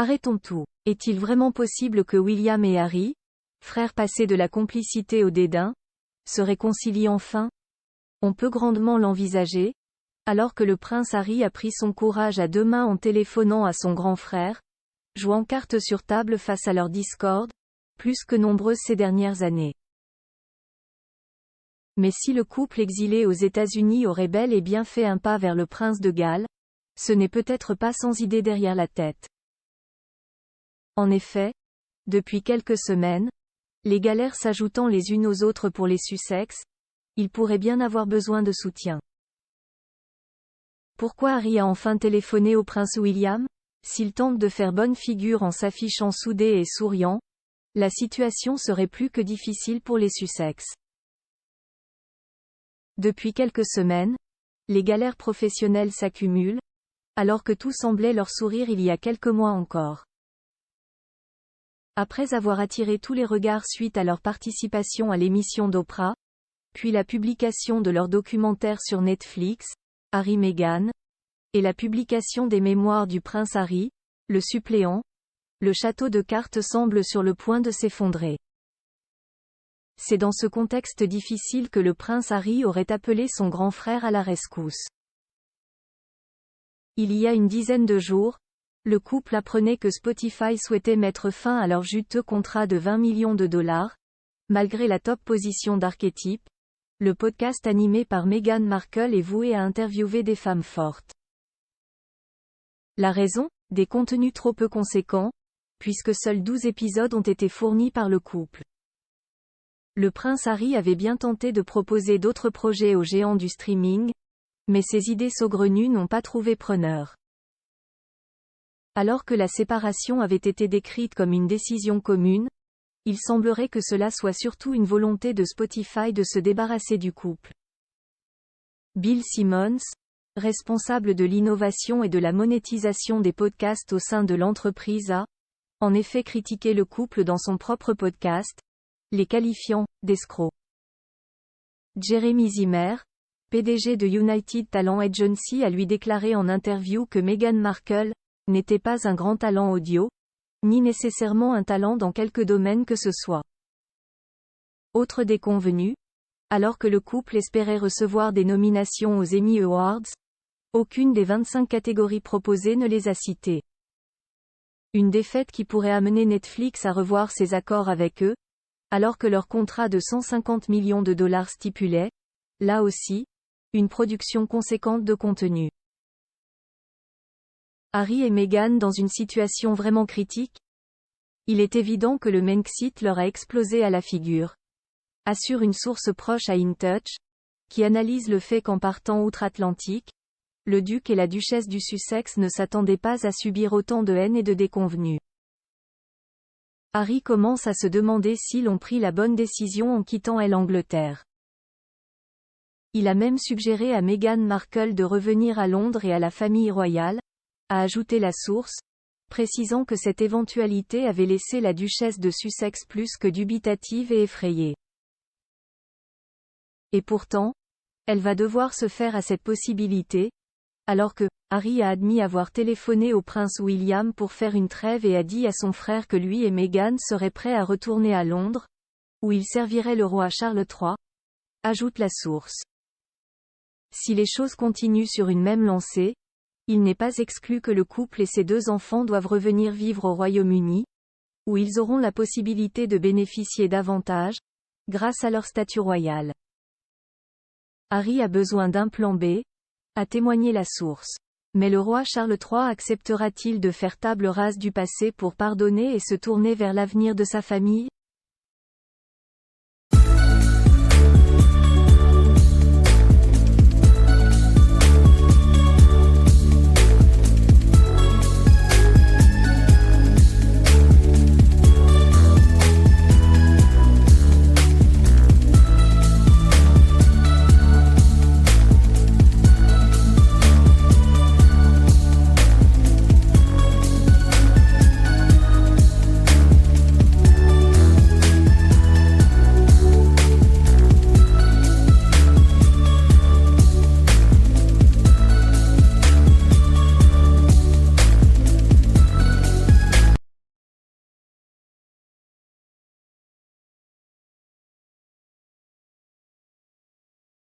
Arrêtons tout. Est-il vraiment possible que William et Harry, frères passés de la complicité au dédain, se réconcilient enfin? On peut grandement l'envisager, alors que le prince Harry a pris son courage à deux mains en téléphonant à son grand frère, jouant cartes sur table face à leur discorde, plus que nombreuses ces dernières années. Mais si le couple exilé aux États-Unis aurait bel et bien fait un pas vers le prince de Galles, ce n'est peut-être pas sans idée derrière la tête. En effet, depuis quelques semaines, les galères s'ajoutant les unes aux autres pour les Sussex, ils pourraient bien avoir besoin de soutien. Pourquoi Harry a enfin téléphoné au prince William? S'il tente de faire bonne figure en s'affichant soudé et souriant, la situation serait plus que difficile pour les Sussex. Depuis quelques semaines, les galères professionnelles s'accumulent, alors que tout semblait leur sourire il y a quelques mois encore. Après avoir attiré tous les regards suite à leur participation à l'émission d'Oprah, puis la publication de leur documentaire sur Netflix, Harry-Meghan, et la publication des mémoires du prince Harry, le suppléant, le château de cartes semble sur le point de s'effondrer. C'est dans ce contexte difficile que le prince Harry aurait appelé son grand frère à la rescousse. Il y a une dizaine de jours, le couple apprenait que Spotify souhaitait mettre fin à leur juteux contrat de 20 millions de dollars, malgré la top position d'Archetype, le podcast animé par Meghan Markle est voué à interviewer des femmes fortes. La raison? Des contenus trop peu conséquents, puisque seuls 12 épisodes ont été fournis par le couple. Le prince Harry avait bien tenté de proposer d'autres projets aux géants du streaming, mais ses idées saugrenues n'ont pas trouvé preneur. Alors que la séparation avait été décrite comme une décision commune, il semblerait que cela soit surtout une volonté de Spotify de se débarrasser du couple. Bill Simmons, responsable de l'innovation et de la monétisation des podcasts au sein de l'entreprise a, en effet critiqué le couple dans son propre podcast, les qualifiant d'escrocs. Jeremy Zimmer, PDG de United Talent Agency a lui déclaré en interview que Meghan Markle n'était pas un grand talent audio, ni nécessairement un talent dans quelque domaine que ce soit. Autre déconvenue, alors que le couple espérait recevoir des nominations aux Emmy Awards, aucune des 25 catégories proposées ne les a citées. Une défaite qui pourrait amener Netflix à revoir ses accords avec eux, alors que leur contrat de 150 millions de dollars stipulait, là aussi, une production conséquente de contenu. Harry et Meghan dans une situation vraiment critique? Il est évident que le Megxit leur a explosé à la figure, assure une source proche à InTouch, qui analyse le fait qu'en partant outre-Atlantique, le duc et la duchesse du Sussex ne s'attendaient pas à subir autant de haine et de déconvenues. Harry commence à se demander s'ils ont pris la bonne décision en quittant l'Angleterre. Il a même suggéré à Meghan Markle de revenir à Londres et à la famille royale, a ajouté la source, précisant que cette éventualité avait laissé la duchesse de Sussex plus que dubitative et effrayée. Et pourtant, elle va devoir se faire à cette possibilité, alors que Harry a admis avoir téléphoné au prince William pour faire une trêve et a dit à son frère que lui et Meghan seraient prêts à retourner à Londres, où il servirait le roi Charles III, ajoute la source. Si les choses continuent sur une même lancée, il n'est pas exclu que le couple et ses deux enfants doivent revenir vivre au Royaume-Uni, où ils auront la possibilité de bénéficier d'avantages, grâce à leur statut royal. Harry a besoin d'un plan B, a témoigné la source. Mais le roi Charles III acceptera-t-il de faire table rase du passé pour pardonner et se tourner vers l'avenir de sa famille?